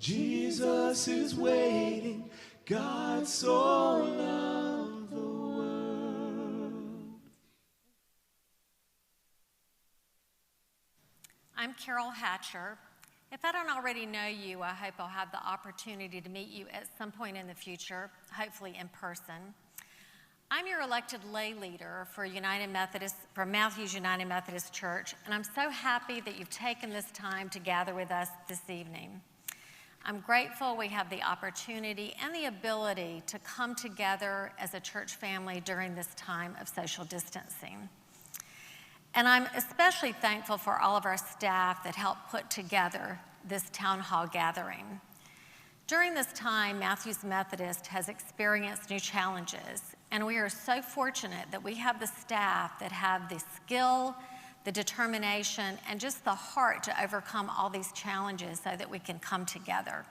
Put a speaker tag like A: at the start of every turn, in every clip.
A: Jesus is waiting. God so loved the world.
B: I'm Carol Hatcher. If I don't already know you, I hope I'll have the opportunity to meet you at some point in the future, hopefully in person. I'm your elected lay leader for Matthews United Methodist Church, and I'm so happy that you've taken this time to gather with us this evening. I'm grateful we have the opportunity and the ability to come together as a church family during this time of social distancing. And I'm especially thankful for all of our staff that helped put together this town hall gathering. During this time, Matthews Methodist has experienced new challenges, and we are so fortunate that we have the staff that have the skill, the determination, and just the heart to overcome all these challenges so that we can come together.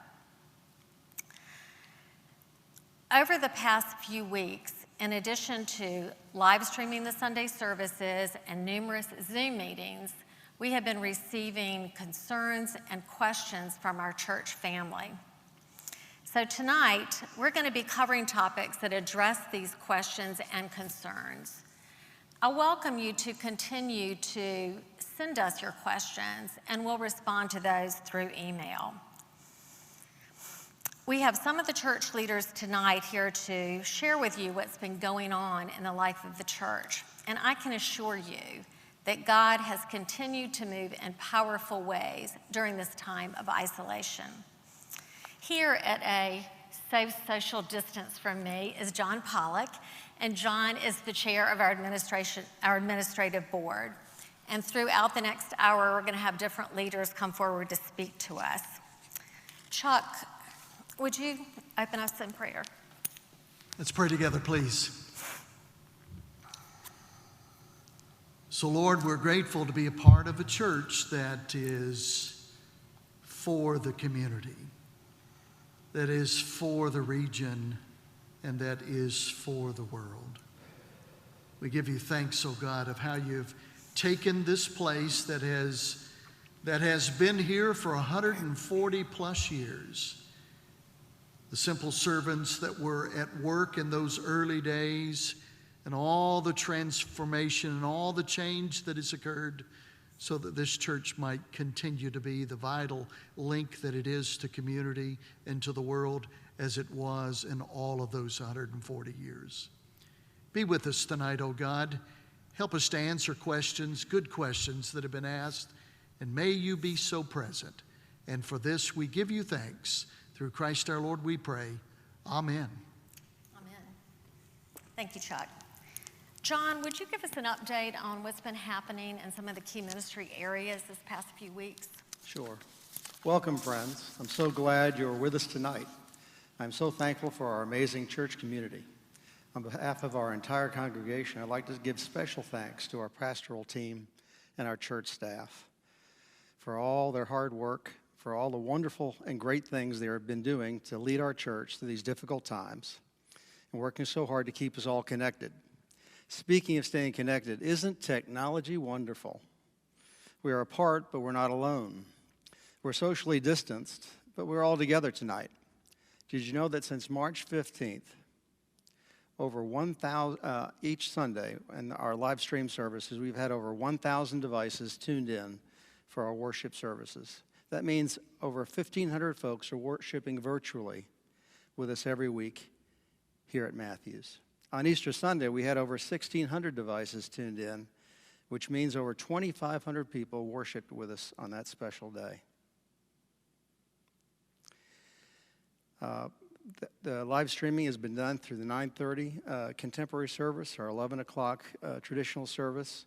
B: Over the past few weeks, in addition to live streaming the Sunday services and numerous Zoom meetings, we have been receiving concerns and questions from our church family. So tonight, we're going to be covering topics that address these questions and concerns. I welcome you to continue to send us your questions, and we'll respond to those through email. We have some of the church leaders tonight here to share with you what's been going on in the life of the church. And I can assure you that God has continued to move in powerful ways during this time of isolation. Here at a safe social distance from me is John Pollock, and John is the chair of our administrative board. And throughout the next hour, we're going to have different leaders come forward to speak to us. Chuck, would you open us in prayer?
C: Let's pray together, please. So, Lord, we're grateful to be a part of a church that is for the community, that is for the region, and that is for the world. We give you thanks, oh God, of how you've taken this place that has been here for 140 plus years. The simple servants that were at work in those early days, and all the transformation and all the change that has occurred so that this church might continue to be the vital link that it is to community and to the world as it was in all of those 140 years. Be with us tonight, oh God. Help us to answer questions, good questions that have been asked, and may you be so present. And for this we give you thanks. Through Christ our Lord we pray. Amen.
B: Amen. Thank you, Chuck. John, would you give us an update on what's been happening in some of the key ministry areas this past few weeks?
D: Sure. Welcome, friends. I'm so glad you're with us tonight. I'm so thankful for our amazing church community. On behalf of our entire congregation, I'd like to give special thanks to our pastoral team and our church staff for all their hard work, for all the wonderful and great things they have been doing to lead our church through these difficult times and working so hard to keep us all connected. Speaking of staying connected, isn't technology wonderful? We are apart, but we're not alone. We're socially distanced, but we're all together tonight. Did you know that since March 15th, over 1,000, each Sunday in our live stream services, we've had over 1,000 devices tuned in for our worship services. That means over 1,500 folks are worshiping virtually with us every week here at Matthews. On Easter Sunday, we had over 1,600 devices tuned in, which means over 2,500 people worshiped with us on that special day. The live streaming has been done through the 9:30 contemporary service, our 11 o'clock traditional service.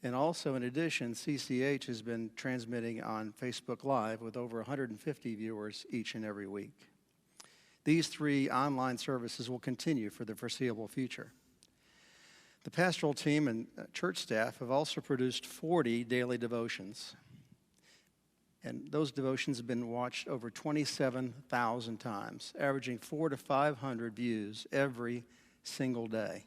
D: And also, in addition, CCH has been transmitting on Facebook Live with over 150 viewers each and every week. These three online services will continue for the foreseeable future. The pastoral team and church staff have also produced 40 daily devotions. And those devotions have been watched over 27,000 times, averaging 400 to 500 views every single day.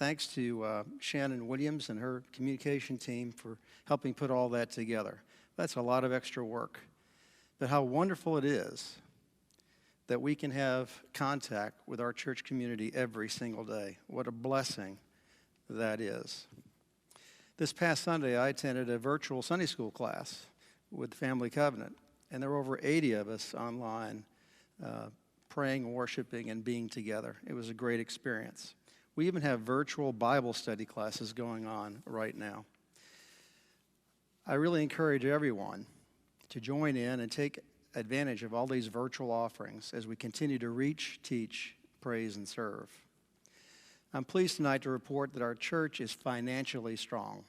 D: Thanks to Shannon Williams and her communication team for helping put all that together. That's a lot of extra work. but how wonderful it is that we can have contact with our church community every single day. What a blessing that is. This past Sunday, I attended a virtual Sunday school class with Family Covenant, and there were over 80 of us online praying, worshiping, and being together. It was a great experience. We even have virtual Bible study classes going on right now. I really encourage everyone to join in and take advantage of all these virtual offerings as we continue to reach, teach, praise, and serve. I'm pleased tonight to report that our church is financially strong.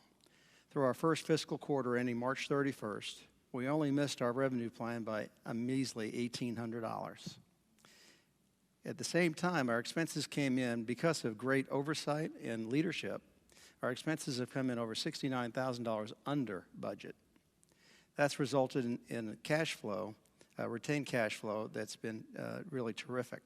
D: Through our first fiscal quarter ending March 31st, we only missed our revenue plan by a measly $1,800. At the same time, our expenses came in because of great oversight and leadership. Our expenses have come in over $69,000 under budget. That's resulted in cash flow, retained cash flow, that's been really terrific.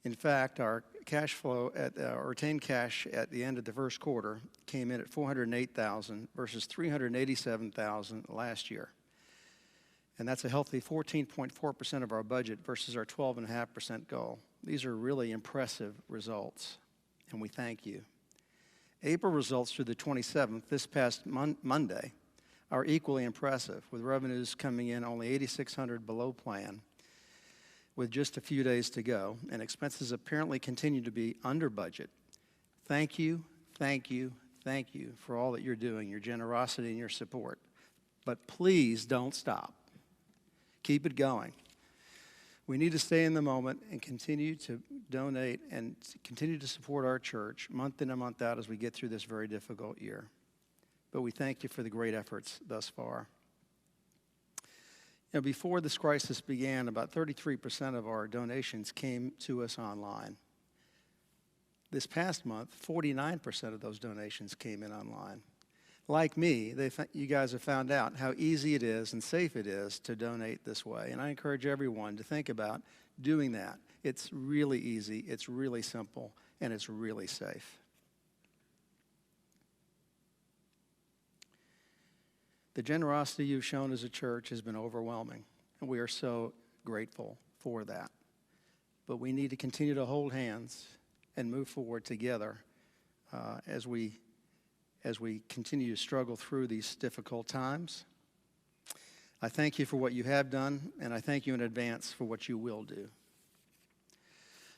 D: In fact, our cash flow, our retained cash at the end of the first quarter came in at $408,000 versus $387,000 last year. And that's a healthy 14.4% of our budget versus our 12.5% goal. These are really impressive results, and we thank you. April results through the 27th, this past Monday, are equally impressive, with revenues coming in only $8,600 below plan with just a few days to go, and expenses apparently continue to be under budget. Thank you, thank you, thank you for all that you're doing, your generosity and your support. But please don't stop. Keep it going. We need to stay in the moment and continue to donate and continue to support our church month in and month out as we get through this very difficult year. But we thank you for the great efforts thus far. You know, before this crisis began, about 33% of our donations came to us online. This past month, 49% of those donations came in online. Like me, you guys have found out how easy it is and safe it is to donate this way. And I encourage everyone to think about doing that. It's really easy, it's really simple, and it's really safe. The generosity you've shown as a church has been overwhelming, and we are so grateful for that. But we need to continue to hold hands and move forward together as we continue to struggle through these difficult times. I thank you for what you have done, and I thank you in advance for what you will do.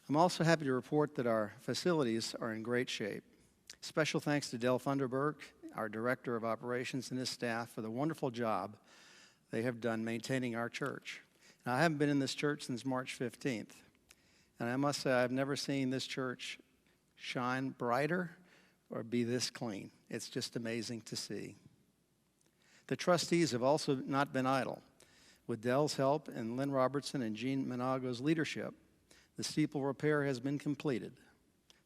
D: I'm also happy to report that our facilities are in great shape. Special thanks to Del Funderburg, our Director of Operations, and his staff for the wonderful job they have done maintaining our church. Now, I haven't been in this church since March 15th, and I must say I've never seen this church shine brighter or be this clean. It's just amazing to see. The trustees have also not been idle. With Dell's help and Lynn Robertson and Gene Minago's leadership, the steeple repair has been completed.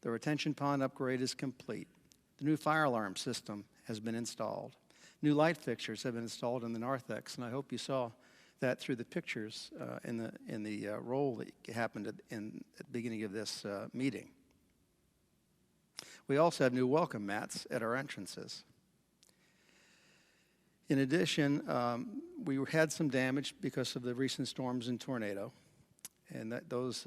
D: The retention pond upgrade is complete. The new fire alarm system has been installed. New light fixtures have been installed in the narthex, and I hope you saw that through the pictures in the roll that happened at the beginning of this meeting. We also have new welcome mats at our entrances. In addition, we had some damage because of the recent storms and tornado, and those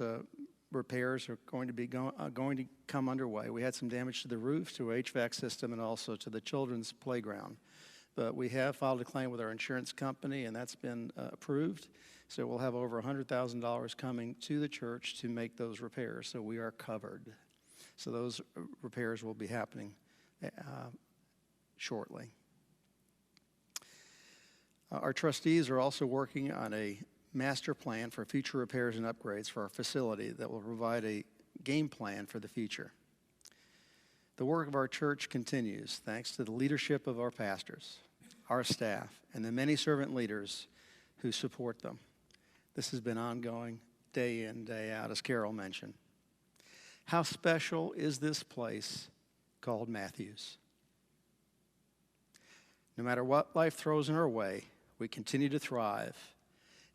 D: repairs are going to come underway. We had some damage to the roof, to our HVAC system, and also to the children's playground. But we have filed a claim with our insurance company, and that's been approved. So we'll have over $100,000 coming to the church to make those repairs, so we are covered. So those repairs will be happening shortly. Our trustees are also working on a master plan for future repairs and upgrades for our facility that will provide a game plan for the future. The work of our church continues thanks to the leadership of our pastors, our staff, and the many servant leaders who support them. This has been ongoing day in, day out, as Carol mentioned. How special is this place called Matthews? No matter what life throws in our way, we continue to thrive,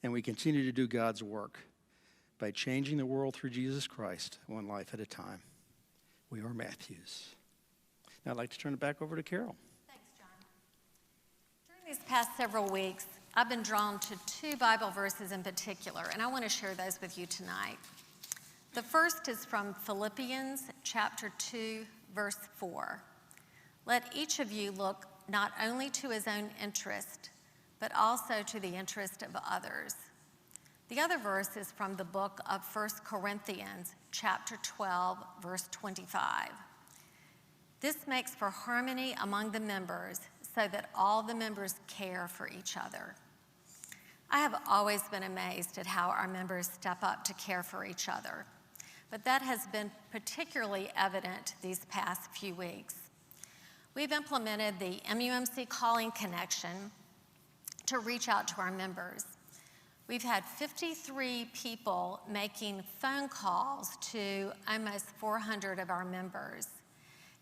D: and we continue to do God's work by changing the world through Jesus Christ, one life at a time. We are Matthews. Now I'd like to turn it back over to Carol.
B: Thanks, John. During these past several weeks, I've been drawn to two Bible verses in particular, and I want to share those with you tonight. The first is from Philippians chapter 2, verse 4. Let each of you look not only to his own interest, but also to the interest of others. The other verse is from the book of 1 Corinthians chapter 12, verse 25. This makes for harmony among the members so that all the members care for each other. I have always been amazed at how our members step up to care for each other, but that has been particularly evident these past few weeks. We've implemented the MUMC Calling Connection to reach out to our members. We've had 53 people making phone calls to almost 400 of our members.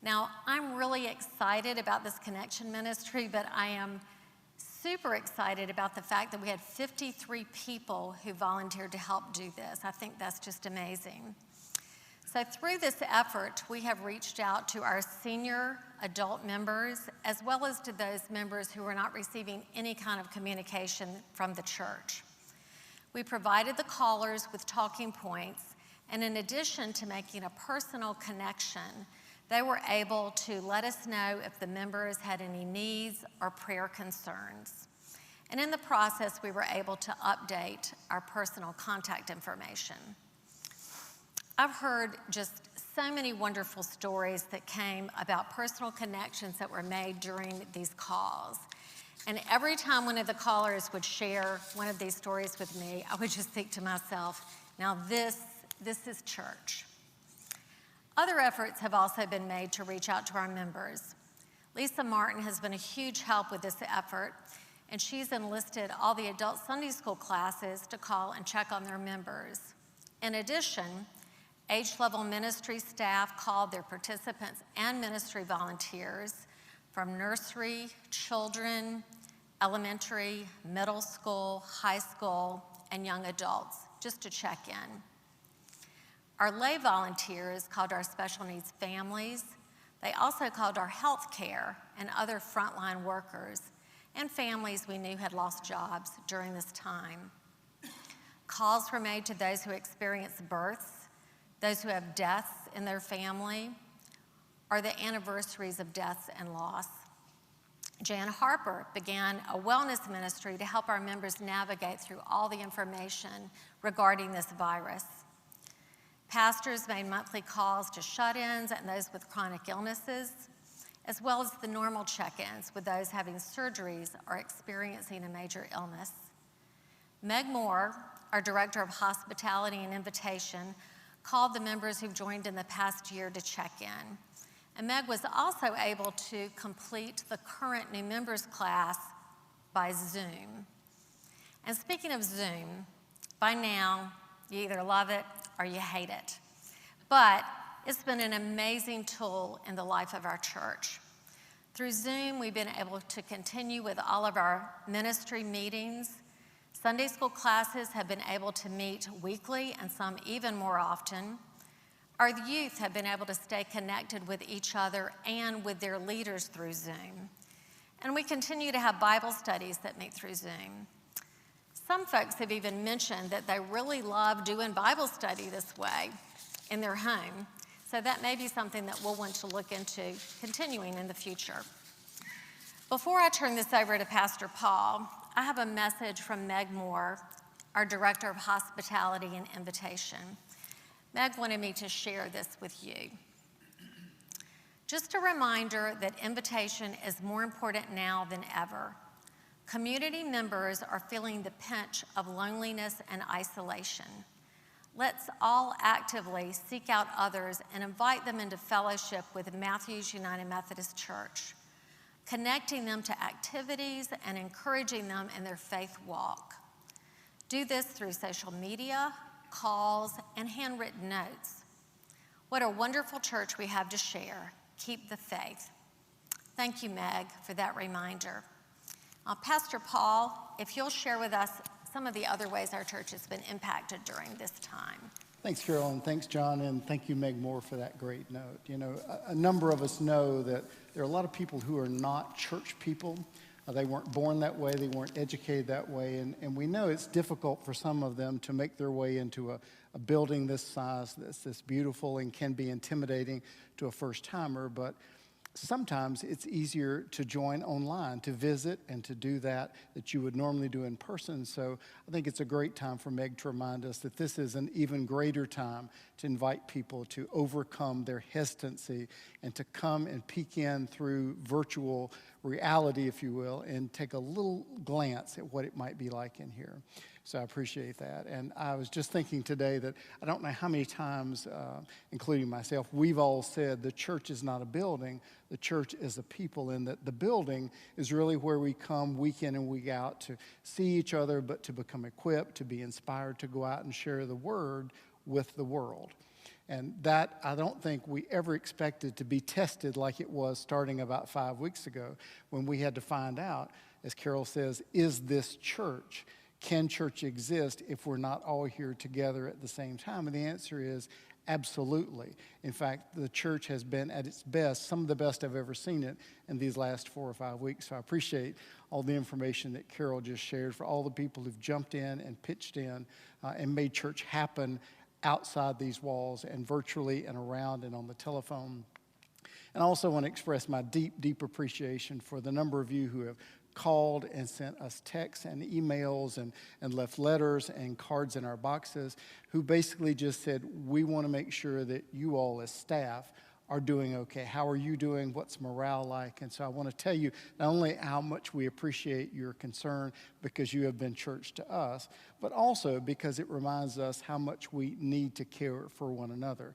B: Now, I'm really excited about this connection ministry, but I am super excited about the fact that we had 53 people who volunteered to help do this. I think that's just amazing. So through this effort, we have reached out to our senior adult members, as well as to those members who are not receiving any kind of communication from the church. We provided the callers with talking points, and in addition to making a personal connection, they were able to let us know if the members had any needs or prayer concerns. And in the process, we were able to update our personal contact information. I've heard just so many wonderful stories that came about personal connections that were made during these calls. And every time one of the callers would share one of these stories with me, I would just think to myself, now this is church. Other efforts have also been made to reach out to our members. Lisa Martin has been a huge help with this effort, and she's enlisted all the adult Sunday school classes to call and check on their members. In addition, age-level ministry staff called their participants and ministry volunteers from nursery, children, elementary, middle school, high school, and young adults, just to check in. Our lay volunteers called our special needs families. They also called our health care and other frontline workers and families we knew had lost jobs during this time. Calls were made to those who experienced births, those who have deaths in their family, or the anniversaries of deaths and loss. Jan Harper began a wellness ministry to help our members navigate through all the information regarding this virus. Pastors made monthly calls to shut-ins and those with chronic illnesses, as well as the normal check-ins with those having surgeries or experiencing a major illness. Meg Moore, our Director of Hospitality and Invitation, called the members who've joined in the past year to check in. And Meg was also able to complete the current new members class by Zoom. And speaking of Zoom, by now, you either love it or you hate it. But it's been an amazing tool in the life of our church. Through Zoom, we've been able to continue with all of our ministry meetings. Sunday school classes have been able to meet weekly and some even more often. Our youth have been able to stay connected with each other and with their leaders through Zoom. And we continue to have Bible studies that meet through Zoom. Some folks have even mentioned that they really love doing Bible study this way in their home. So that may be something that we'll want to look into continuing in the future. Before I turn this over to Pastor Paul, I have a message from Meg Moore, our Director of Hospitality and Invitation. Meg wanted me to share this with you. Just a reminder that invitation is more important now than ever. Community members are feeling the pinch of loneliness and isolation. Let's all actively seek out others and invite them into fellowship with Matthews United Methodist Church, connecting them to activities and encouraging them in their faith walk. Do this through social media, calls, and handwritten notes. What a wonderful church we have to share. Keep the faith. Thank you, Meg, for that reminder. Pastor Paul, if you'll share with us some of the other ways our church has been impacted during this time.
E: Thanks, Carol, and thanks, John, and thank you, Meg Moore, for that great note. You know, a number of us know that there are a lot of people who are not church people, They weren't born that way. They weren't educated that way. And we know it's difficult for some of them to make their way into a building this size that's this beautiful and can be intimidating to a first-timer. But sometimes it's easier to join online, to visit and to do that you would normally do in person. So I think it's a great time for Meg to remind us that this is an even greater time to invite people to overcome their hesitancy and to come and peek in through virtual reality, if you will, and take a little glance at what it might be like in here. So I appreciate that. And I was just thinking today that I don't know how many times, including myself, we've all said the church is not a building, the church is a people, and that the building is really where we come week in and week out to see each other, but to become equipped, to be inspired, to go out and share the word with the world. And that, I don't think we ever expected to be tested like it was starting about 5 weeks ago when we had to find out, as Carol says, is this church? Can church exist if we're not all here together at the same time? And the answer is absolutely. In fact, the church has been at its best, some of the best I've ever seen it in these last 4 or 5 weeks. So I appreciate all the information that Carol just shared, for all the people who've jumped in and pitched in and made church happen outside these walls and virtually and around and on the telephone. And I also want to express my deep, deep appreciation for the number of you who have called and sent us texts and emails and left letters and cards in our boxes, who basically just said, we want to make sure that you all as staff are doing okay. How are you doing? What's morale like? And so I want to tell you not only how much we appreciate your concern because you have been church to us, but also because it reminds us how much we need to care for one another.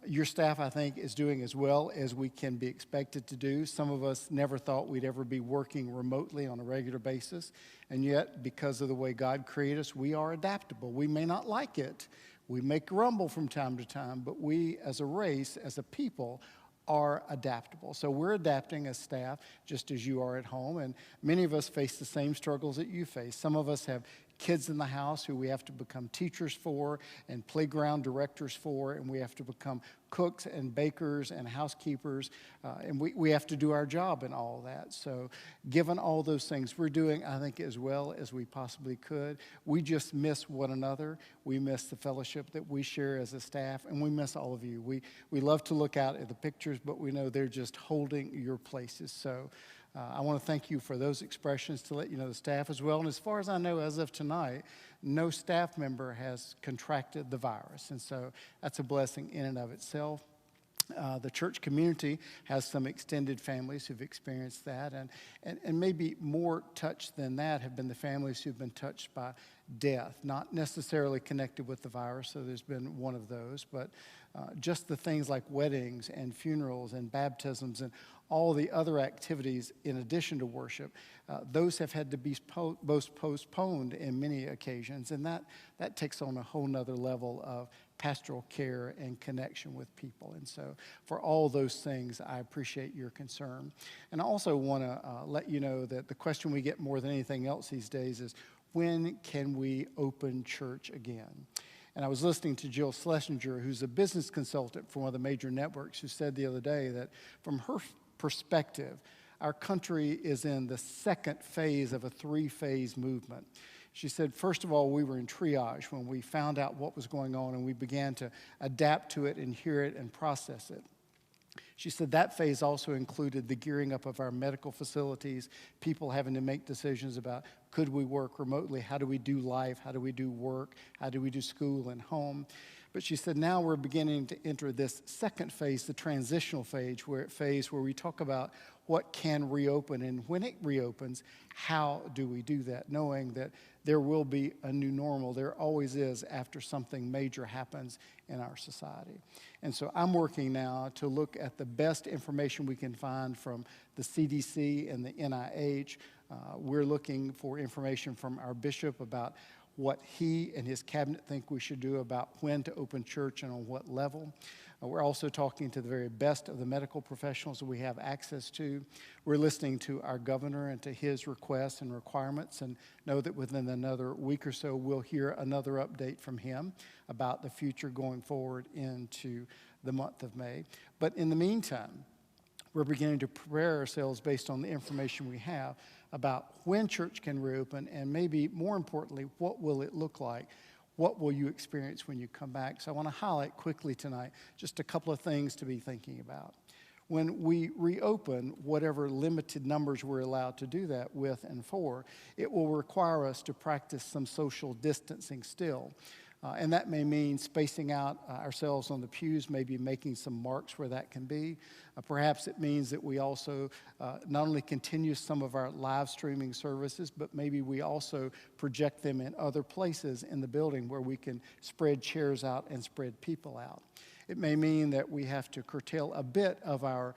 E: Your staff, I think, is doing as well as we can be expected to do. Some of us never thought we'd ever be working remotely on a regular basis, and yet, because of the way God created us, we are adaptable. We may not like it. We may grumble from time to time, but we as a race, as a people, are adaptable. So we're adapting as staff just as you are at home, and many of us face the same struggles that you face. Some of us have kids in the house who we have to become teachers for and playground directors for, and we have to become cooks and bakers and housekeepers, and we have to do our job in all of that. So given all those things, we're doing, I think, as well as we possibly could. We just miss one another. We miss the fellowship that we share as a staff, and we miss all of you. We love to look out at the pictures, but we know they're just holding your places. So I want to thank you for those expressions, to let you know the staff as well. And as far as I know, as of tonight, no staff member has contracted the virus. And so that's a blessing in and of itself. The church community has some extended families who've experienced that. And maybe more touched than that have been the families who've been touched by death, not necessarily connected with the virus, so there's been one of those, but just the things like weddings and funerals and baptisms and all the other activities in addition to worship, those have had to be postponed in many occasions, and that takes on a whole nother level of pastoral care and connection with people. And so for all those things, I appreciate your concern. And I also want to let you know that the question we get more than anything else these days is, when can we open church again? And I was listening to Jill Schlesinger, who's a business consultant for one of the major networks, who said the other day that from her perspective, our country is in the second phase of a 3-phase movement. She said, first of all, we were in triage when we found out what was going on and we began to adapt to it and hear it and process it. She said that phase also included the gearing up of our medical facilities, people having to make decisions about, could we work remotely? How do we do life? How do we do work? How do we do school and home? But she said now we're beginning to enter this second phase, the transitional phase where we talk about what can reopen, and when it reopens, how do we do that, knowing that there will be a new normal. There always is after something major happens in our society. And so I'm working now to look at the best information we can find from the CDC and the NIH. We're looking for information from our bishop about what he and his cabinet think we should do about when to open church and on what level. We're also talking to the very best of the medical professionals that we have access to. We're listening to our governor and to his requests and requirements, and know that within another week or so we'll hear another update from him about the future going forward into the month of May. But in the meantime, we're beginning to prepare ourselves based on the information we have about when church can reopen, and maybe more importantly, what will it look like? What will you experience when you come back? So I want to highlight quickly tonight just a couple of things to be thinking about. When we reopen, whatever limited numbers we're allowed to do that with and for, it will require us to practice some social distancing still. And that may mean spacing out ourselves on the pews, maybe making some marks where that can be. Perhaps it means that we also not only continue some of our live streaming services, but maybe we also project them in other places in the building where we can spread chairs out and spread people out. It may mean that we have to curtail a bit of our,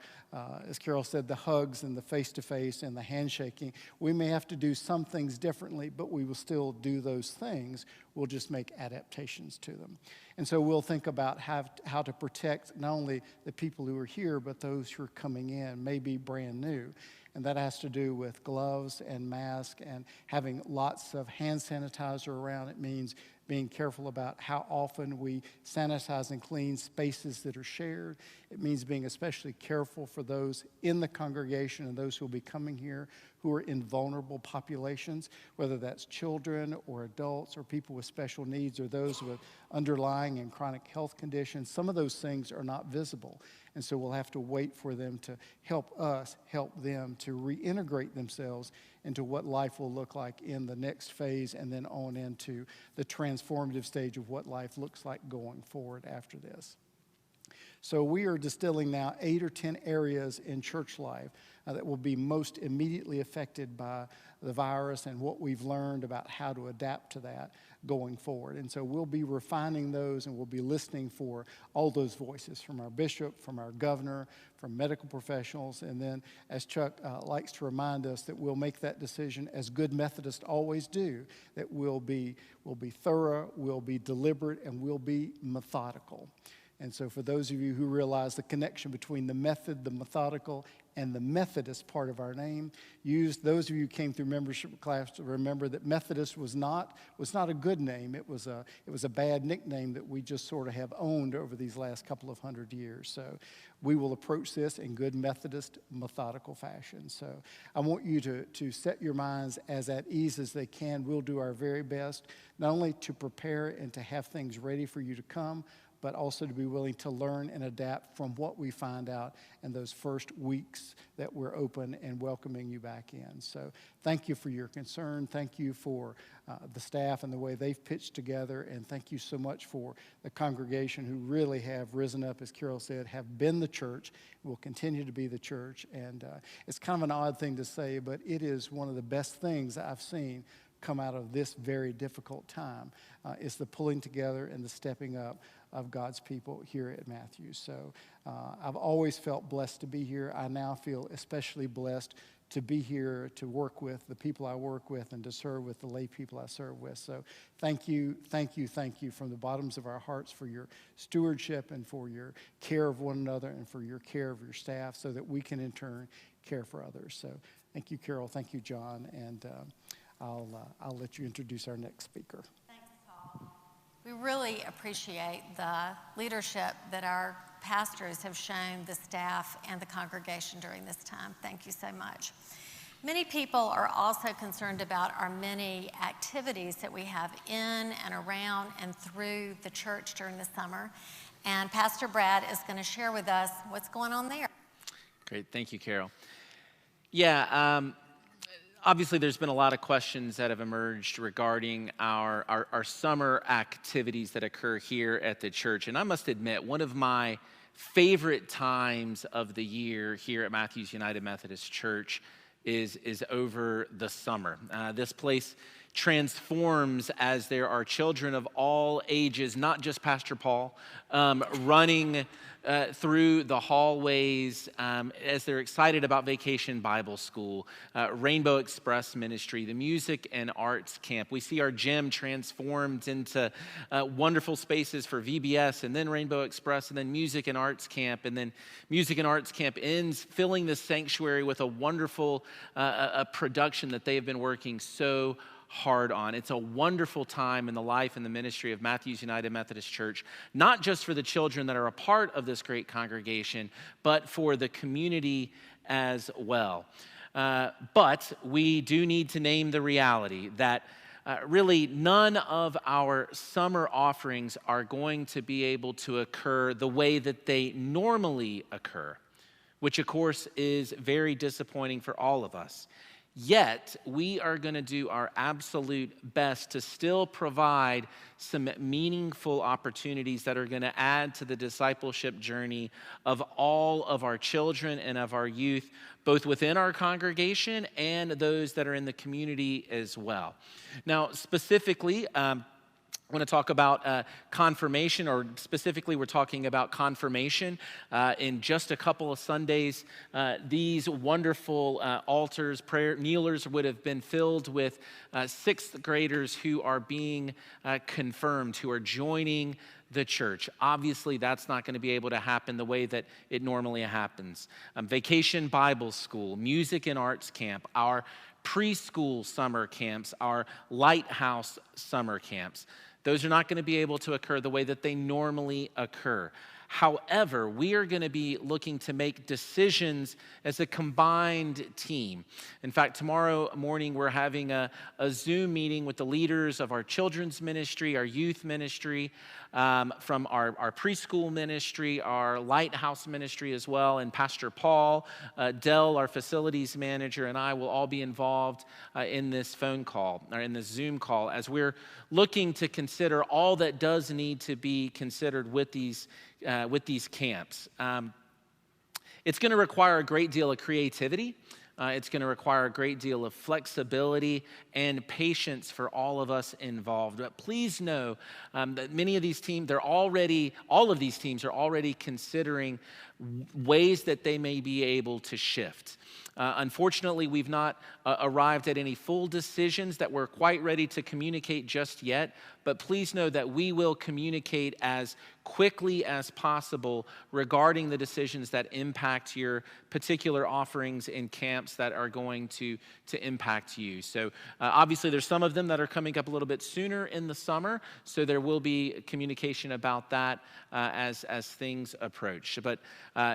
E: as Carol said, the hugs and the face-to-face and the handshaking. We may have to do some things differently, but we will still do those things. We'll just make adaptations to them. And so we'll think about how to protect not only the people who are here, but those who are coming in, maybe brand new. And that has to do with gloves and masks and having lots of hand sanitizer around. It means being careful about how often we sanitize and clean spaces that are shared. It means being especially careful for those in the congregation and those who will be coming here who are in vulnerable populations, whether that's children or adults or people with special needs or those with underlying and chronic health conditions. Some of those things are not visible. And so we'll have to wait for them to help us help them to reintegrate themselves into what life will look like in the next phase and then on into the transformative stage of what life looks like going forward after this. So we are distilling now 8 or 10 areas in church life that will be most immediately affected by the virus and what we've learned about how to adapt to that going forward. And so we'll be refining those, and we'll be listening for all those voices from our bishop, from our governor, from medical professionals. And then, as Chuck likes to remind us, that we'll make that decision as good Methodists always do, that we'll be thorough, we'll be deliberate, and we'll be methodical. And so for those of you who realize the connection between the method, the methodical, and the Methodist part of our name, those of you who came through membership class to remember that Methodist was not a good name. It was a bad nickname that we just sort of have owned over these last couple of 100 years. So we will approach this in good Methodist, methodical fashion. So I want you to set your minds as at ease as they can. We'll do our very best, not only to prepare and to have things ready for you to come, but also to be willing to learn and adapt from what we find out in those first weeks that we're open and welcoming you back in. So thank you for your concern. Thank you for the staff and the way they've pitched together. And thank you so much for the congregation who really have risen up, as Carol said, have been the church, will continue to be the church. And it's kind of an odd thing to say, but it is one of the best things I've seen come out of this very difficult time. Is the pulling together and the stepping up of God's people here at Matthews. So I've always felt blessed to be here. I now feel especially blessed to be here to work with the people I work with and to serve with the lay people I serve with. So thank you from the bottoms of our hearts for your stewardship and for your care of one another and for your care of your staff so that we can in turn care for others. So thank you, Carol. Thank you, John. And I'll let you introduce our next speaker.
B: Thanks, Paul. We really appreciate the leadership that our pastors have shown the staff and the congregation during this time. Thank you so much. Many people are also concerned about our many activities that we have in and around and through the church during the summer. And Pastor Brad is going to share with us what's going on there.
F: Great. Thank you, Carol. Yeah, obviously, there's been a lot of questions that have emerged regarding our summer activities that occur here at the church. And I must admit, one of my favorite times of the year here at Matthews United Methodist Church is over the summer. This place transforms as there are children of all ages, not just Pastor Paul, running through the hallways as they're excited about Vacation Bible School, Rainbow Express Ministry, the Music and Arts Camp. We see our gym transformed into wonderful spaces for VBS and then Rainbow Express and then Music and Arts Camp. And then Music and Arts Camp ends filling the sanctuary with a wonderful a production that they have been working so hard on. It's a wonderful time in the life and the ministry of Matthews United Methodist Church, not just for the children that are a part of this great congregation, but for the community as well. But we do need to name the reality that really none of our summer offerings are going to be able to occur the way that they normally occur, which of course is very disappointing for all of us. Yet, we are going to do our absolute best to still provide some meaningful opportunities that are going to add to the discipleship journey of all of our children and of our youth, both within our congregation and those that are in the community as well. Now, specifically, I want to talk about confirmation, or specifically we're talking about confirmation. In just a couple of Sundays, these wonderful altars, prayer kneelers would have been filled with sixth graders who are being confirmed, who are joining the church. Obviously, that's not going to be able to happen the way that it normally happens. Vacation Bible School, music and arts camp, our preschool summer camps, our lighthouse summer camps. Those are not going to be able to occur the way that they normally occur. However, we are going to be looking to make decisions as a combined team. In fact, tomorrow morning, we're having a Zoom meeting with the leaders of our children's ministry, our youth ministry, from our preschool ministry, our lighthouse ministry as well, and Pastor Paul, Dell, our facilities manager, and I will all be involved in this phone call, or in this Zoom call, as we're looking to consider all that does need to be considered with these camps. It's going to require a great deal of creativity. It's going to require a great deal of flexibility and patience for all of us involved. But please know that many of these teams, all of these teams are already considering ways that they may be able to shift. Unfortunately, we've not arrived at any full decisions that we're quite ready to communicate just yet, but please know that we will communicate as quickly as possible regarding the decisions that impact your particular offerings in camps that are going to impact you. So obviously there's some of them that are coming up a little bit sooner in the summer, so there will be communication about that as things approach. But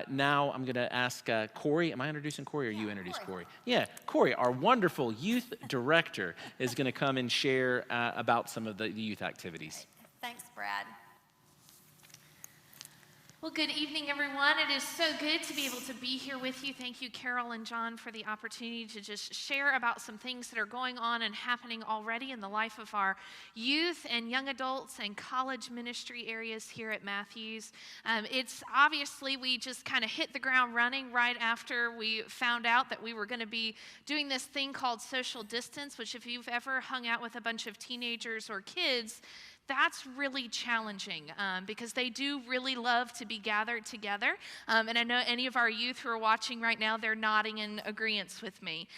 F: now I'm going to ask Corey. Am I introducing Corey, or you introduce Corey? Yeah, Corey, our wonderful youth director, is going to come and share about some of the youth activities.
B: Thanks, Brad.
G: Well, good evening, everyone. It is so good to be able to be here with you. Thank you, Carol and John, for the opportunity to just share about some things that are going on and happening already in the life of our youth and young adults and college ministry areas here at Matthews. It's obviously, we just kind of hit the ground running right after we found out that we were going to be doing this thing called social distance, which if you've ever hung out with a bunch of teenagers or kids, that's really challenging because they do really love to be gathered together. And I know any of our youth who are watching right now, they're nodding in agreement with me.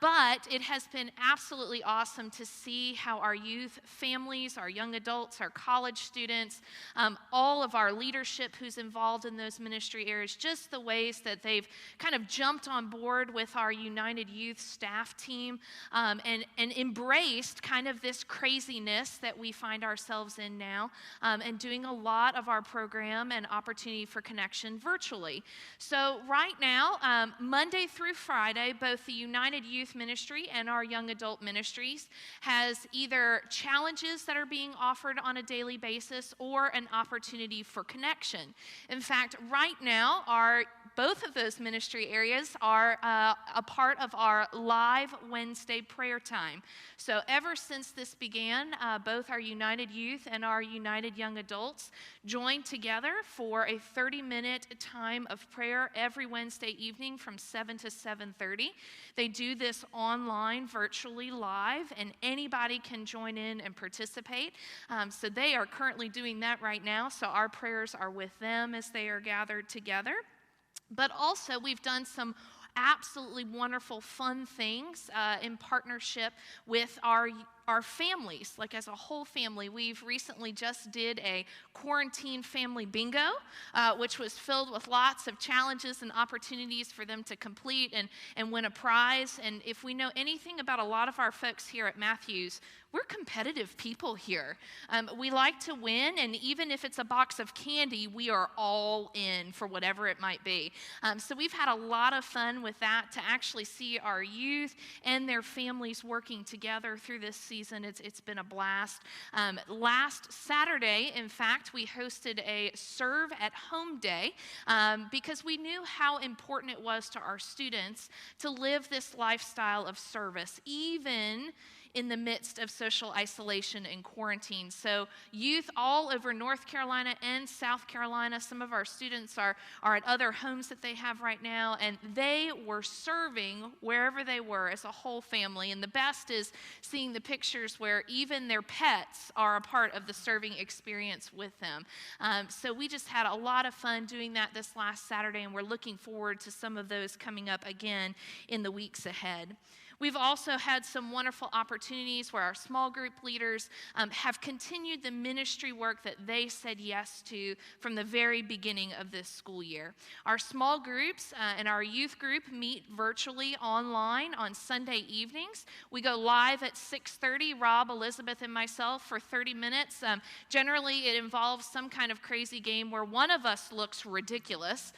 G: But it has been absolutely awesome to see how our youth families, our young adults, our college students, all of our leadership who's involved in those ministry areas, just the ways that they've kind of jumped on board with our United Youth staff team and embraced kind of this craziness that we find ourselves in now, and doing a lot of our program and opportunity for connection virtually. So right now, Monday through Friday, both the United Youth Ministry and our young adult ministries has either challenges that are being offered on a daily basis or an opportunity for connection. In fact, right now, both of those ministry areas are a part of our live Wednesday prayer time. So ever since this began, both our United Youth and our United Young Adults joined together for a 30-minute time of prayer every Wednesday evening from 7 to 7:30. They do this online, virtually live, and anybody can join in and participate. So they are currently doing that right now, so our prayers are with them as they are gathered together. But also, we've done some absolutely wonderful, fun things in partnership with our our families, like as a whole family. We've recently just did a quarantine family bingo, which was filled with lots of challenges and opportunities for them to complete and win a prize. And if we know anything about a lot of our folks here at Matthews, we're competitive people here. We like to win, and even if it's a box of candy, we are all in for whatever it might be. So we've had a lot of fun with that, to actually see our youth and their families working together through this season. It's been a blast. Last Saturday, in fact, we hosted a Serve at Home Day because we knew how important it was to our students to live this lifestyle of service, even in the midst of social isolation and quarantine. So youth all over North Carolina and South Carolina, some of our students are at other homes that they have right now, and they were serving wherever they were as a whole family. And the best is seeing the pictures where even their pets are a part of the serving experience with them. So we just had a lot of fun doing that this last Saturday, and we're looking forward to some of those coming up again in the weeks ahead. We've also had some wonderful opportunities where our small group leaders have continued the ministry work that they said yes to from the very beginning of this school year. Our small groups and our youth group meet virtually online on Sunday evenings. We go live at 6:30, Rob, Elizabeth, and myself for 30 minutes. Generally, it involves some kind of crazy game where one of us looks ridiculous.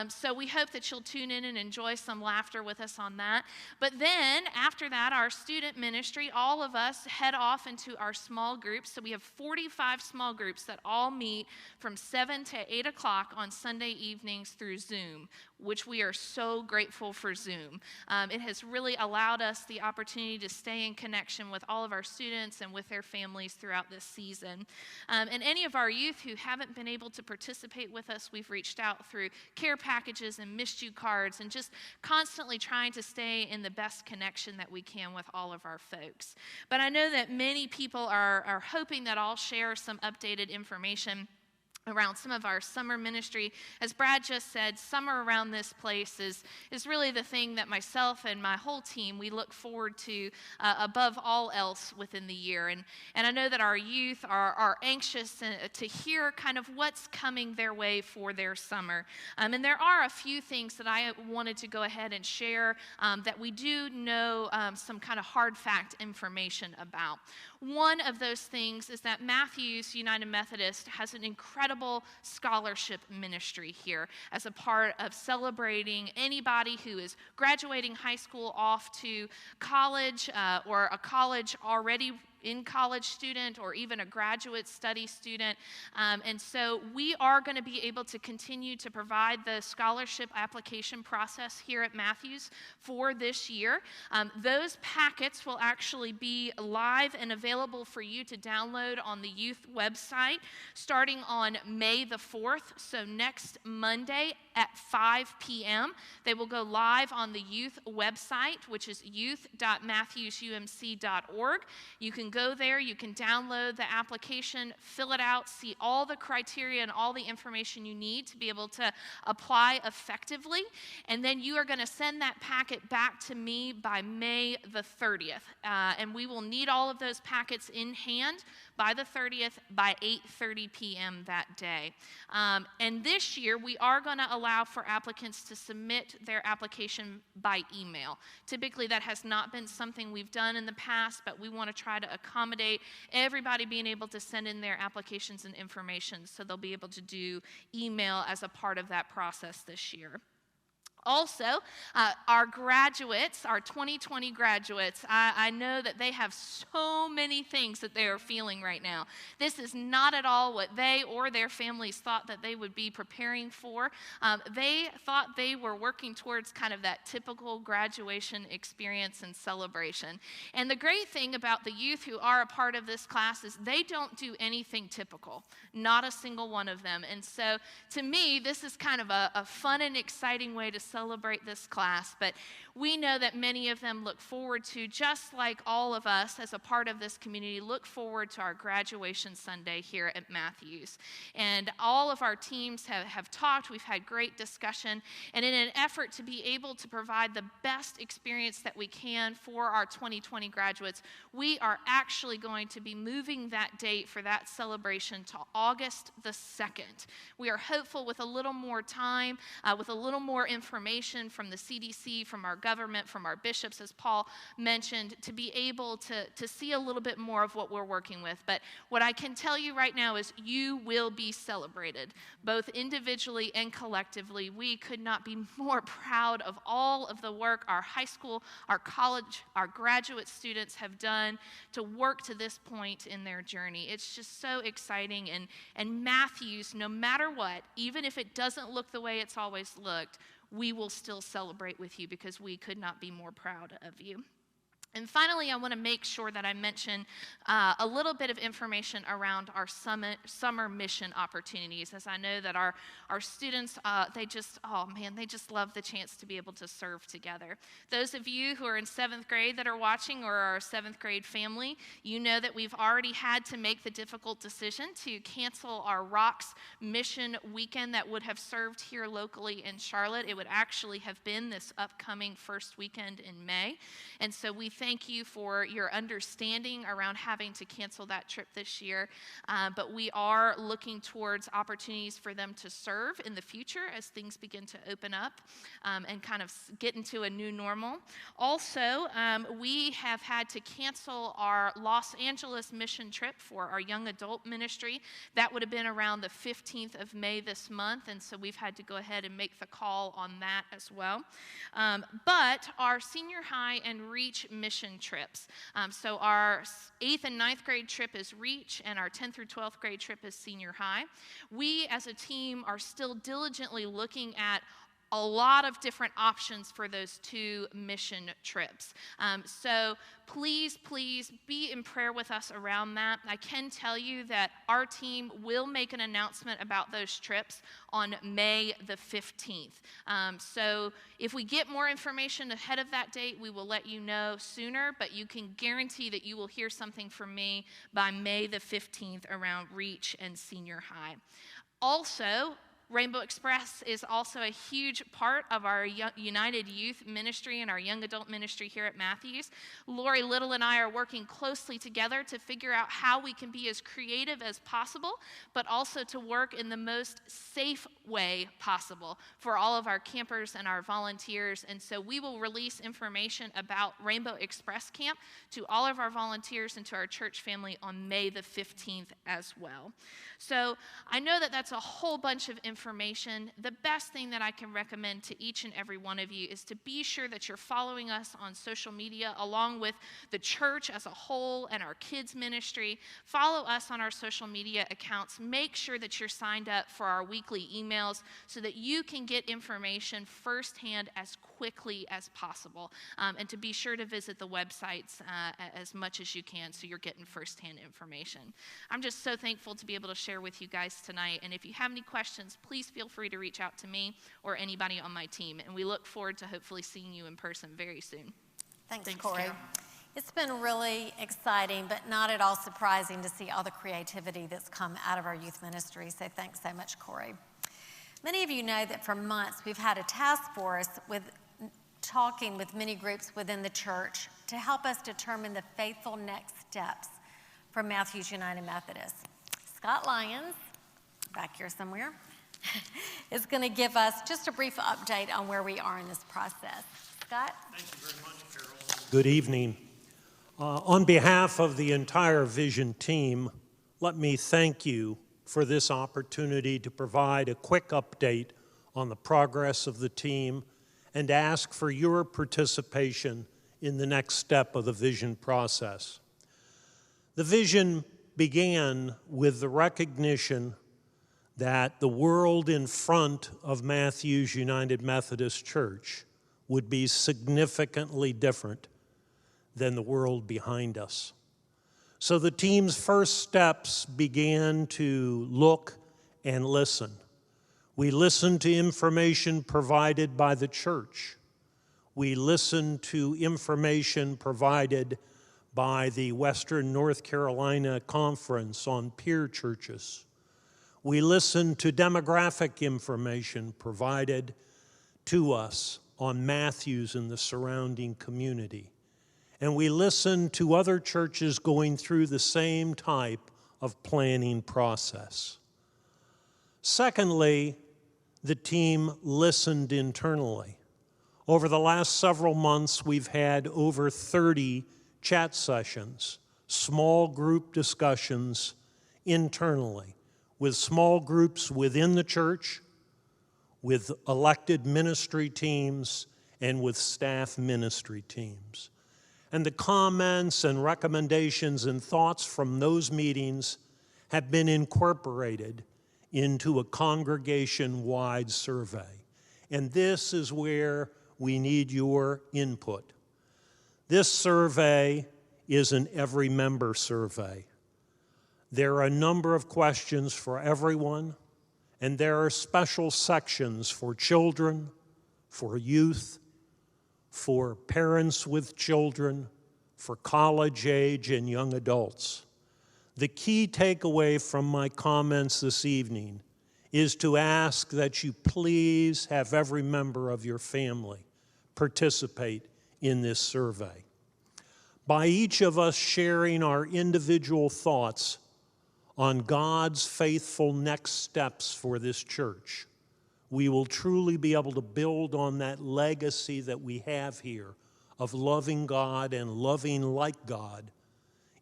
G: So we hope that you'll tune in and enjoy some laughter with us on that. But then, after that, our student ministry, all of us head off into our small groups. So we have 45 small groups that all meet from 7 to 8 o'clock on Sunday evenings through Zoom, which we are so grateful for Zoom. It has really allowed us the opportunity to stay in connection with all of our students and with their families throughout this season. And any of our youth who haven't been able to participate with us, we've reached out through care packages and missed you cards, and just constantly trying to stay in the best connection that we can with all of our folks. But I know that many people are hoping that I'll share some updated information around some of our summer ministry. As Brad just said, summer around this place is really the thing that myself and my whole team, we look forward to above all else within the year. And I know that our youth are anxious to hear kind of what's coming their way for their summer. And there are a few things that I wanted to go ahead and share that we do know some kind of hard fact information about. One of those things is that Matthews United Methodist has an incredible scholarship ministry here as a part of celebrating anybody who is graduating high school off to college or a college already in college student, or even a graduate study student. And so we are going to be able to continue to provide the scholarship application process here at Matthews for this year. Those packets will actually be live and available for you to download on the youth website starting on May the 4th, so next Monday at 5 p.m. They will go live on the youth website, which is youth.matthewsumc.org. You can go there, you can download the application, fill it out, see all the criteria and all the information you need to be able to apply effectively. And then you are going to send that packet back to me by May the 30th. And we will need all of those packets in hand by the 30th by 8:30 p.m. that day. And this year, we are going to allow for applicants to submit their application by email. Typically, that has not been something we've done in the past, but we want to try to accommodate everybody being able to send in their applications and information, so they'll be able to do email as a part of that process this year. Also, our graduates, our 2020 graduates, I know that they have so many things that they are feeling right now. This is not at all what they or their families thought that they would be preparing for. They thought they were working towards kind of that typical graduation experience and celebration. And the great thing about the youth who are a part of this class is they don't do anything typical, not a single one of them. And so, to me, this is kind of a fun and exciting way to celebrate this class. But we know that many of them look forward to, just like all of us as a part of this community, look forward to our graduation Sunday here at Matthews. And all of our teams have talked. We've had great discussion. And in an effort to be able to provide the best experience that we can for our 2020 graduates, we are actually going to be moving that date for that celebration to August the 2nd. We are hopeful with a little more time, with a little more information from the CDC, from our government, from our bishops, as Paul mentioned, to be able to see a little bit more of what we're working with. But what I can tell you right now is you will be celebrated, both individually and collectively. We could not be more proud of all of the work our high school, our college, our graduate students have done to work to this point in their journey. It's just so exciting. And Matthews, no matter what, even if it doesn't look the way it's always looked, we will still celebrate with you because we could not be more proud of you. And finally, I want to make sure that I mention a little bit of information around our summer mission opportunities, as I know that our students, they just love the chance to be able to serve together. Those of you who are in 7th grade that are watching, or our 7th grade family, you know that we've already had to make the difficult decision to cancel our Rocks Mission Weekend that would have served here locally in Charlotte. It would actually have been this upcoming first weekend in May. And so we thank you for your understanding around having to cancel that trip this year. But we are looking towards opportunities for them to serve in the future as things begin to open up and kind of get into a new normal. Also, we have had to cancel our Los Angeles mission trip for our young adult ministry. That would have been around the 15th of May this month, and so we've had to go ahead and make the call on that as well. But our senior high and Reach mission trips. So our 8th and 9th grade trip is Reach, and our 10th through 12th grade trip is senior high. We as a team are still diligently looking at a lot of different options for those 2 mission trips. So please be in prayer with us around that. I can tell you that our team will make an announcement about those trips on May the 15th. So if we get more information ahead of that date, we will let you know sooner, but you can guarantee that you will hear something from me by May the 15th around Reach and senior high. Also, Rainbow Express is also a huge part of our United Youth Ministry and our young adult ministry here at Matthews. Lori Little and I are working closely together to figure out how we can be as creative as possible, but also to work in the most safe way possible for all of our campers and our volunteers. And so we will release information about Rainbow Express Camp to all of our volunteers and to our church family on May the 15th as well. So I know that that's a whole bunch of information. The best thing that I can recommend to each and every one of you is to be sure that you're following us on social media along with the church as a whole and our kids ministry. Follow us on our social media accounts. Make sure that you're signed up for our weekly emails so that you can get information firsthand as quickly as possible. And to be sure to visit the websites as much as you can so you're getting firsthand information. I'm just so thankful to be able to share with you guys tonight. And if you have any questions, please feel free to reach out to me or anybody on my team. And we look forward to hopefully seeing you in person very soon.
B: Thanks Corey.
G: Carol.
B: It's been really exciting, but not at all surprising to see all the creativity that's come out of our youth ministry. So thanks so much, Corey. Many of you know that for months we've had a task force with talking with many groups within the church to help us determine the faithful next steps for Matthews United Methodist. Scott Lyons, back here somewhere, is going to give us just a brief update on where we are in this process. Scott?
H: Thank you very much, Carol. Good evening. On behalf of the entire Vision team, let me thank you for this opportunity to provide a quick update on the progress of the team and ask for your participation in the next step of the Vision process. The Vision began with the recognition that the world in front of Matthews United Methodist Church would be significantly different than the world behind us. So the team's first steps began to look and listen. We listen to information provided by the church. We listen to information provided by the Western North Carolina Conference on Peer Churches. We listen to demographic information provided to us on Matthews and the surrounding community. And we listen to other churches going through the same type of planning process. Secondly, the team listened internally. Over the last several months, we've had over 30 chat sessions, small group discussions internally, with small groups within the church, with elected ministry teams, and with staff ministry teams. And the comments and recommendations and thoughts from those meetings have been incorporated into a congregation-wide survey. And this is where we need your input. This survey is an every member survey. There are a number of questions for everyone, and there are special sections for children, for youth, for parents with children, for college age and young adults. The key takeaway from my comments this evening is to ask that you please have every member of your family participate in this survey. By each of us sharing our individual thoughts on God's faithful next steps for this church, we will truly be able to build on that legacy that we have here of loving God and loving like God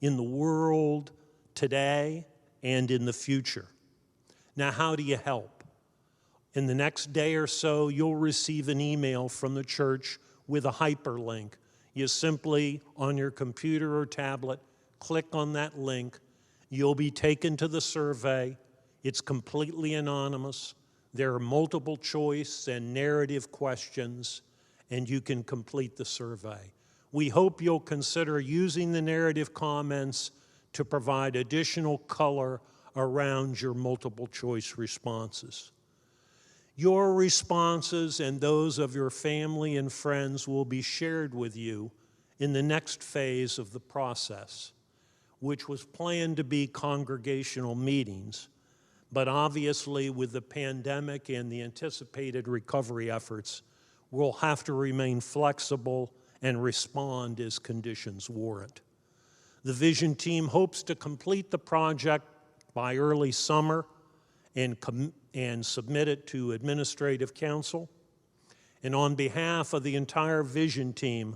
H: in the world today and in the future. Now, how do you help? In the next day or so, you'll receive an email from the church with a hyperlink. You simply, on your computer or tablet, click on that link. You'll be taken to the survey. It's completely anonymous. There are multiple choice and narrative questions, and you can complete the survey. We hope you'll consider using the narrative comments to provide additional color around your multiple choice responses. Your responses and those of your family and friends will be shared with you in the next phase of the process, which was planned to be congregational meetings, but obviously with the pandemic and the anticipated recovery efforts, we'll have to remain flexible and respond as conditions warrant. The Vision team hopes to complete the project by early summer and submit it to Administrative Council. And on behalf of the entire Vision team,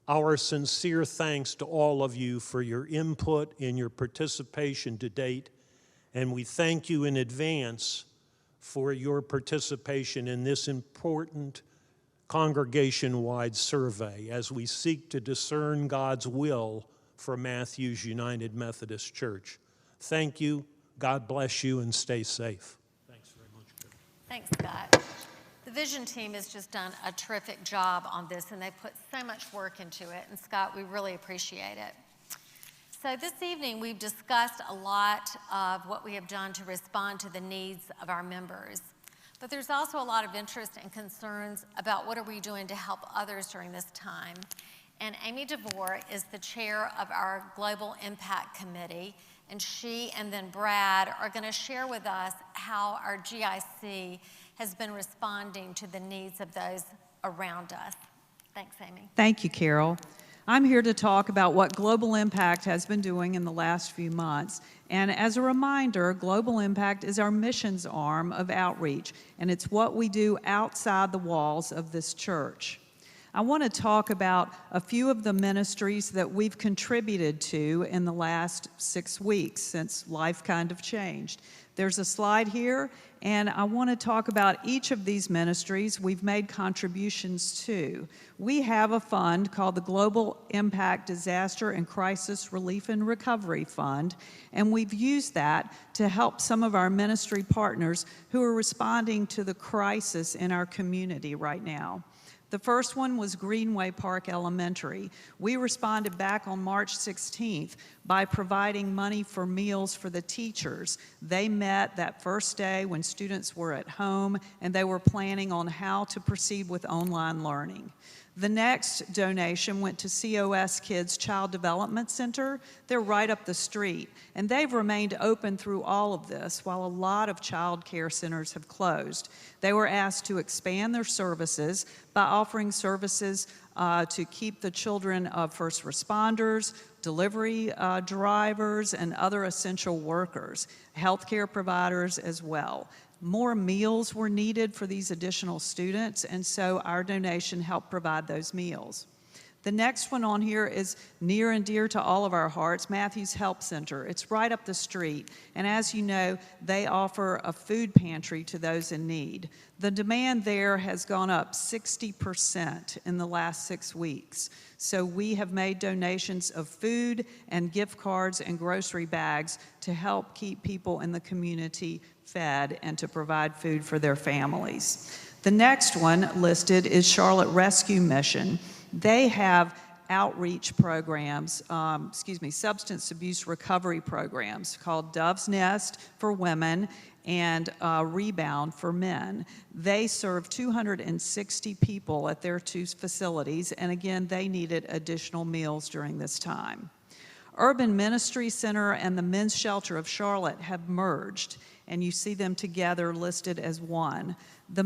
H: our sincere thanks to all of you for your input and your participation to date. And we thank you in advance for your participation in this important congregation-wide survey as we seek to discern God's will for Matthews United Methodist Church. Thank you. God bless you, and stay safe. Thanks very much, Carol.
B: Thanks, Scott. The Vision team has just done a terrific job on this, and they put so much work into it. And Scott, we really appreciate it. So this evening, we've discussed a lot of what we have done to respond to the needs of our members. But there's also a lot of interest and concerns about what are we doing to help others during this time. And Amy DeVore is the chair of our Global Impact Committee, and she and then Brad are going to share with us how our GIC has been responding to the needs of those around us. Thanks, Amy.
I: Thank you, Carol. I'm here to talk about what Global Impact has been doing in the last few months. And as a reminder, Global Impact is our missions arm of outreach, and it's what we do outside the walls of this church. I want to talk about a few of the ministries that we've contributed to in the last 6 weeks since life kind of changed. There's a slide here, and I want to talk about each of these ministries we've made contributions to. We have a fund called the Global Impact Disaster and Crisis Relief and Recovery Fund, and we've used that to help some of our ministry partners who are responding to the crisis in our community right now. The first one was Greenway Park Elementary. We responded back on March 16th by providing money for meals for the teachers. They met that first day when students were at home, and they were planning on how to proceed with online learning. The next donation went to COS Kids Child Development Center. They're right up the street, and they've remained open through all of this while a lot of child care centers have closed. They were asked to expand their services by offering services to keep the children of first responders, delivery drivers, and other essential workers, healthcare providers as well. More meals were needed for these additional students, and so our donation helped provide those meals. The next one on here is near and dear to all of our hearts, Matthews Help Center. It's right up the street, and as you know, they offer a food pantry to those in need. The demand there has gone up 60% in the last 6 weeks. So we have made donations of food and gift cards and grocery bags to help keep people in the community fed and to provide food for their families. The next one listed is Charlotte Rescue Mission. They have outreach programs, substance abuse recovery programs called Dove's Nest for women and Rebound for men. They serve 260 people at their 2 facilities, and again, they needed additional meals during this time. Urban Ministry Center and the Men's Shelter of Charlotte have merged, and you see them together listed as one. The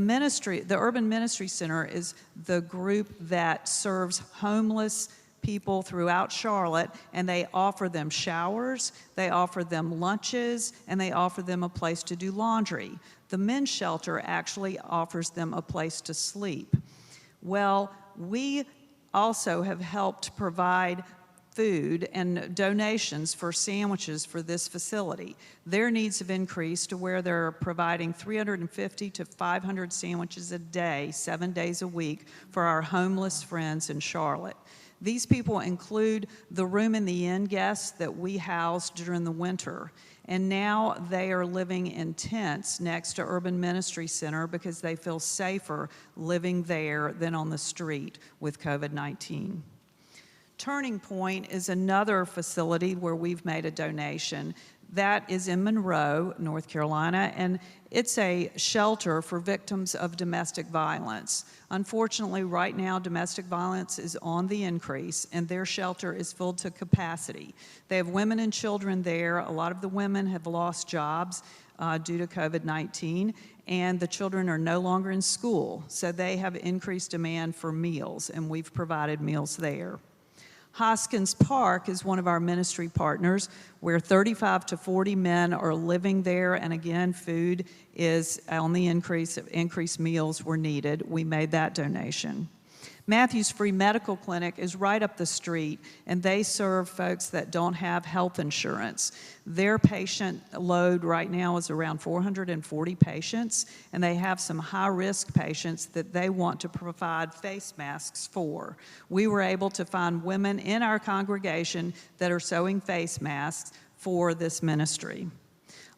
I: Urban Ministry Center is the group that serves homeless people throughout Charlotte, and they offer them showers, they offer them lunches, and they offer them a place to do laundry. The men's shelter actually offers them a place to sleep. Well, we also have helped provide food and donations for sandwiches for this facility. Their needs have increased to where they're providing 350 to 500 sandwiches a day, 7 days a week, for our homeless friends in Charlotte. These people include the room in the inn guests that we housed during the winter. And now they are living in tents next to Urban Ministry Center because they feel safer living there than on the street with COVID-19. Turning Point is another facility where we've made a donation. That is in Monroe, North Carolina, and it's a shelter for victims of domestic violence. Unfortunately, right now, domestic violence is on the increase, and their shelter is filled to capacity. They have women and children there. A lot of the women have lost jobs due to COVID-19, and the children are no longer in school, so they have increased demand for meals, and we've provided meals there. Hoskins Park is one of our ministry partners where 35 to 40 men are living there, and again, food is on the increase. Increased meals were needed. We made that donation. Matthews Free Medical Clinic is right up the street, and they serve folks that don't have health insurance. Their patient load right now is around 440 patients, and they have some high-risk patients that they want to provide face masks for. We were able to find women in our congregation that are sewing face masks for this ministry.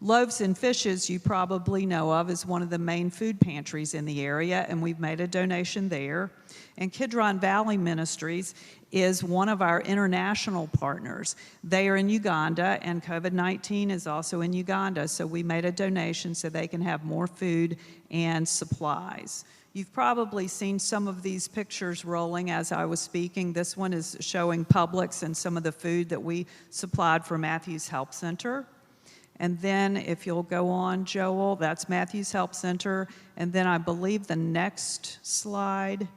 I: Loaves and Fishes, you probably know of, is one of the main food pantries in the area, and we've made a donation there. And Kidron Valley Ministries is one of our international partners. They are in Uganda, and COVID-19 is also in Uganda, so we made a donation so they can have more food and supplies. You've probably seen some of these pictures rolling as I was speaking. This one is showing Publix and some of the food that we supplied for Matthews Help Center. And then if you'll go on, Joel, that's Matthews Help Center. And then I believe the next slide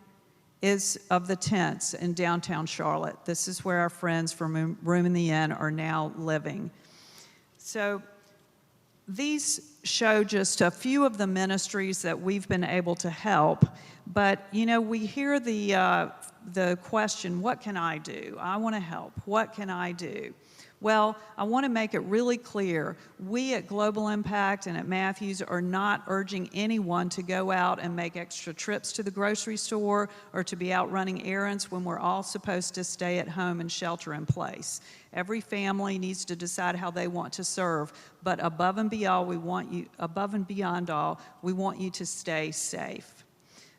I: is of the tents in downtown Charlotte. This is where our friends from Room in the Inn are now living. So these show just a few of the ministries that we've been able to help. But, you know, we hear the question, what can I do? I want to help. What can I do? Well, I want to make it really clear, we at Global Impact and at Matthews are not urging anyone to go out and make extra trips to the grocery store or to be out running errands when we're all supposed to stay at home and shelter in place. Every family needs to decide how they want to serve, but above and beyond all, we want you to stay safe.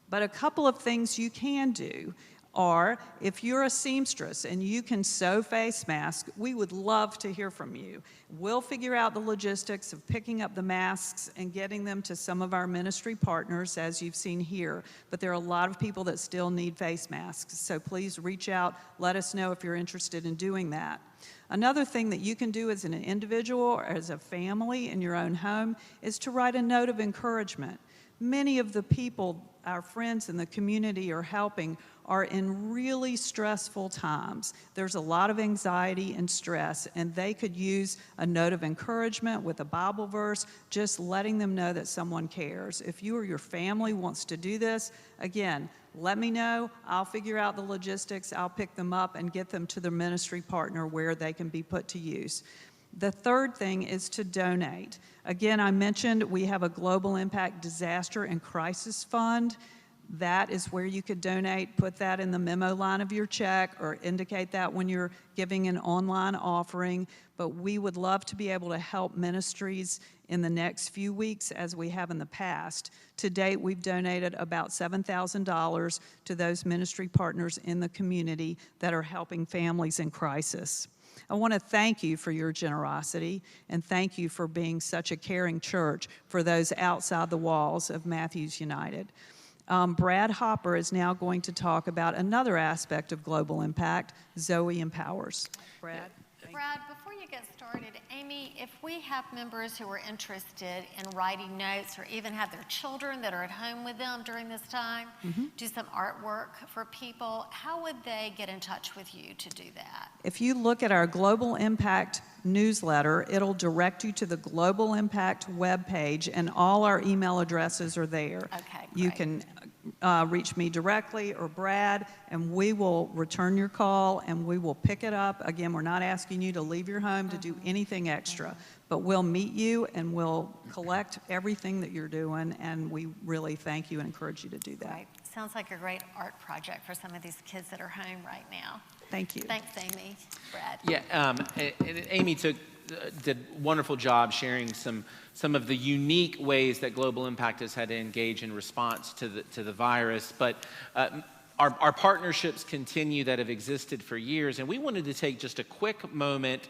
I: But a couple of things you can do are, if you're a seamstress and you can sew face masks, we would love to hear from you. We'll figure out the logistics of picking up the masks and getting them to some of our ministry partners, as you've seen here. But there are a lot of people that still need face masks, so please reach out, let us know if you're interested in doing that. Another thing that you can do as an individual or as a family in your own home is to write a note of encouragement. Many of the people, our friends in the community are helping, are in really stressful times. There's a lot of anxiety and stress, and they could use a note of encouragement with a Bible verse, just letting them know that someone cares. If you or your family wants to do this, again, let me know. I'll figure out the logistics. I'll pick them up and get them to the ministry partner where they can be put to use. The third thing is to donate. Again, I mentioned we have a Global Impact Disaster and Crisis Fund. That is where you could donate. Put that in the memo line of your check or indicate that when you're giving an online offering. But we would love to be able to help ministries in the next few weeks as we have in the past. To date, we've donated about $7,000 to those ministry partners in the community that are helping families in crisis. I want to thank you for your generosity and thank you for being such a caring church for those outside the walls of Matthews United. Brad Hopper is now going to talk about another aspect of global impact, Zoe Empowers. Brad?
B: Brad, before you get started, Amy, if we have members who are interested in writing notes or even have their children that are at home with them during this time, do some artwork for people, how would they get in touch with you to do that?
I: If you look at our Global Impact newsletter, it'll direct you to the Global Impact webpage, and all our email addresses are there.
B: Okay,
I: You
B: great.
I: can reach me directly or Brad, and we will return your call and we will pick it up. Again, we're not asking you to leave your home to do anything extra, but we'll meet you and we'll collect everything that you're doing, and we really thank you and encourage you to do that.
B: Right. Sounds like a great art project for some of these kids that are home right now.
I: Thank you.
B: Thanks, Amy. Brad?
F: Yeah, Amy did a wonderful job sharing some of the unique ways that Global Impact has had to engage in response to the virus. But our partnerships continue that have existed for years, and we wanted to take just a quick moment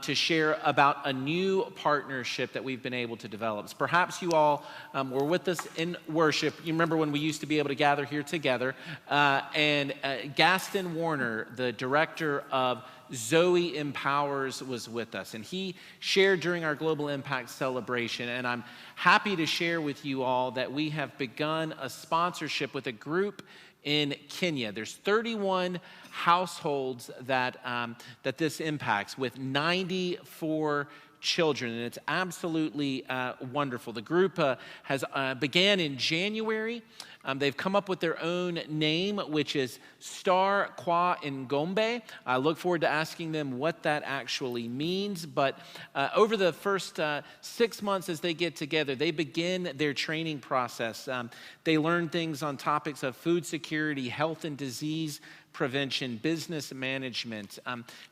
F: to share about a new partnership that we've been able to develop. So perhaps you all were with us in worship. You remember when we used to be able to gather here together, and Gaston Warner, the director of Zoe Empowers, was with us, and he shared during our Global Impact celebration, and I'm happy to share with you all that we have begun a sponsorship with a group in Kenya. There's 31 households that this impacts, with 94 children, and it's absolutely wonderful. The group has began in January. They've come up with their own name, which is Star Kwa Ngombe. I look forward to asking them what that actually means. But over the first 6 months as they get together, they begin their training process. They learn things on topics of food security, health and disease prevention, business management.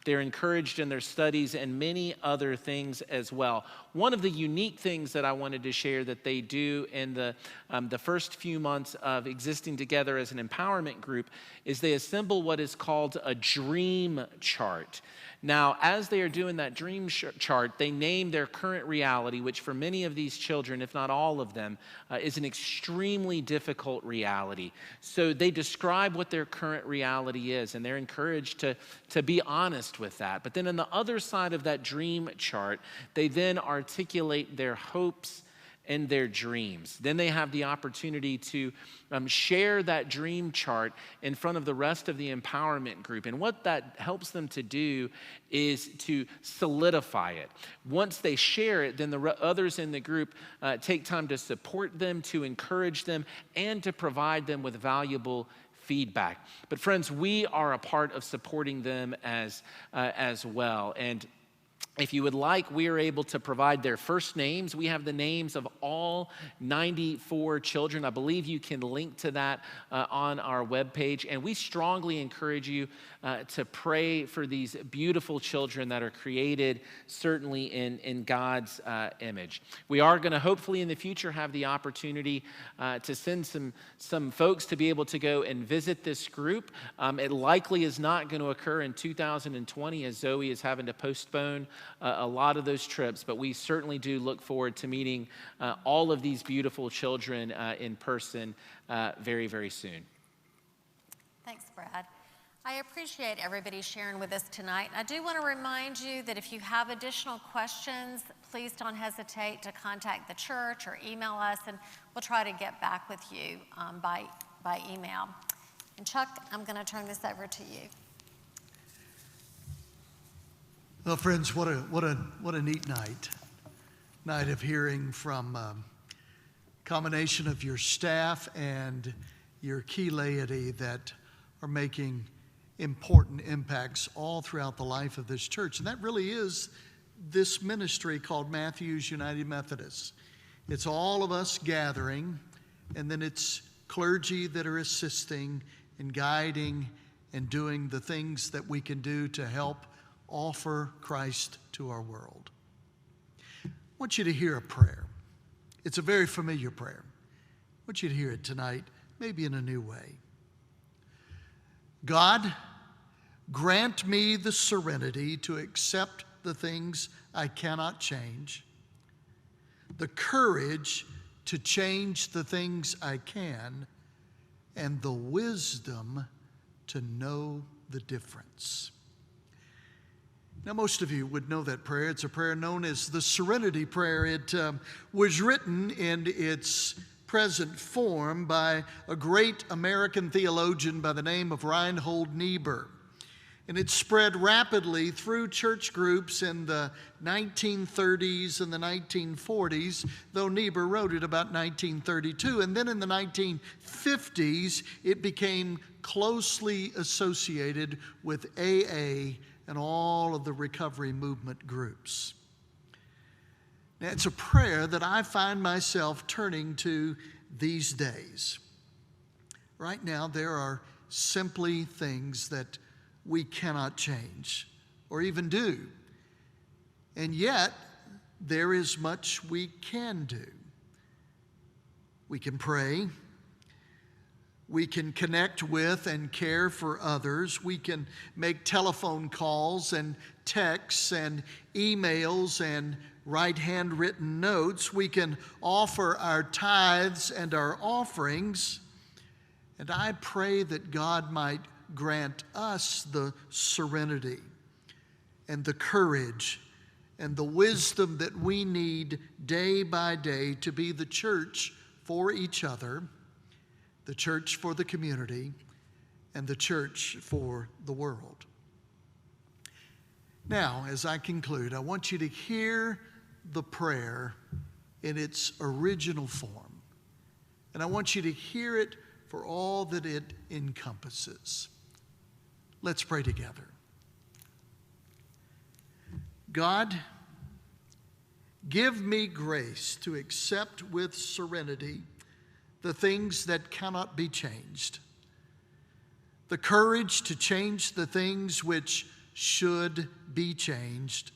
F: They're encouraged in their studies and many other things as well. One of the unique things that I wanted to share that they do in the first few months of existing together as an empowerment group is they assemble what is called a dream chart. Now, as they are doing that dream chart, they name their current reality, which for many of these children, if not all of them, is an extremely difficult reality. So they describe what their current reality is, and they're encouraged to be honest with that. But then on the other side of that dream chart, they then articulate their hopes and their dreams. Then they have the opportunity to share that dream chart in front of the rest of the empowerment group. And what that helps them to do is to solidify it. Once they share it, then the others in the group take time to support them, to encourage them, and to provide them with valuable feedback. But friends, we are a part of supporting them as well. And If you would like, we are able to provide their first names. We have the names of all 94 children. I believe you can link to that on our webpage. And we strongly encourage you to pray for these beautiful children that are created certainly in God's image. We are going to hopefully in the future have the opportunity to send some folks to be able to go and visit this group. It likely is not going to occur in 2020 as Zoe is having to postpone a lot of those trips, but we certainly do look forward to meeting all of these beautiful children in person very, very soon.
B: Thanks, Brad. I appreciate everybody sharing with us tonight. I do want to remind you that if you have additional questions, please don't hesitate to contact the church or email us, and we'll try to get back with you by email. And Chuck, I'm going to turn this over to you.
C: Well, friends, what a neat night of hearing from a combination of your staff and your key laity that are making important impacts all throughout the life of this church. And that really is this ministry called Matthews United Methodist. It's all of us gathering, and then it's clergy that are assisting and guiding and doing the things that we can do to help offer Christ to our world. I want you to hear a prayer. It's a very familiar prayer. I want you to hear it tonight, maybe in a new way. God, grant me the serenity to accept the things I cannot change, the courage to change the things I can, and the wisdom to know the difference. Now, most of you would know that prayer. It's a prayer known as the Serenity Prayer. It was written in its present form by a great American theologian by the name of Reinhold Niebuhr. And it spread rapidly through church groups in the 1930s and the 1940s, though Niebuhr wrote it about 1932. And then in the 1950s, it became closely associated with AA and all of the recovery movement groups. Now, it's a prayer that I find myself turning to these days. Right now, there are simply things that we cannot change or even do. And yet, there is much we can do. We can pray. We can connect with and care for others. We can make telephone calls and texts and emails and write handwritten notes. We can offer our tithes and our offerings. And I pray that God might grant us the serenity and the courage and the wisdom that we need day by day to be the church for each other, the church for the community, and the church for the world. Now, as I conclude, I want you to hear the prayer in its original form. And I want you to hear it for all that it encompasses. Let's pray together. God, give me grace to accept with serenity the things that cannot be changed, the courage to change the things which should be changed,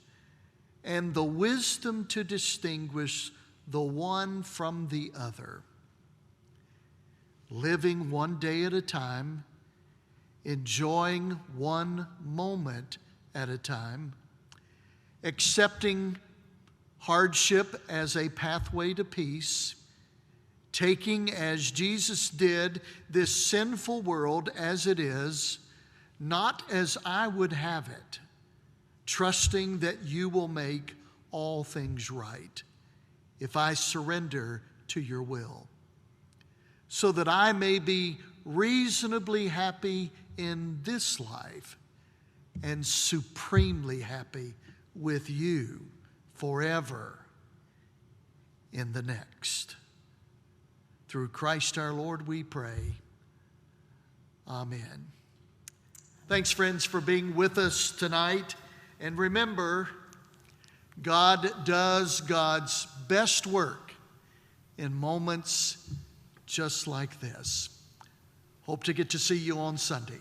C: and the wisdom to distinguish the one from the other, living one day at a time, enjoying one moment at a time, accepting hardship as a pathway to peace, taking, as Jesus did, this sinful world as it is, not as I would have it, trusting that you will make all things right if I surrender to your will, so that I may be reasonably happy in this life and supremely happy with you forever in the next. Through Christ our Lord we pray. Amen. Thanks, friends, for being with us tonight. And remember, God does God's best work in moments just like this. Hope to get to see you on Sunday.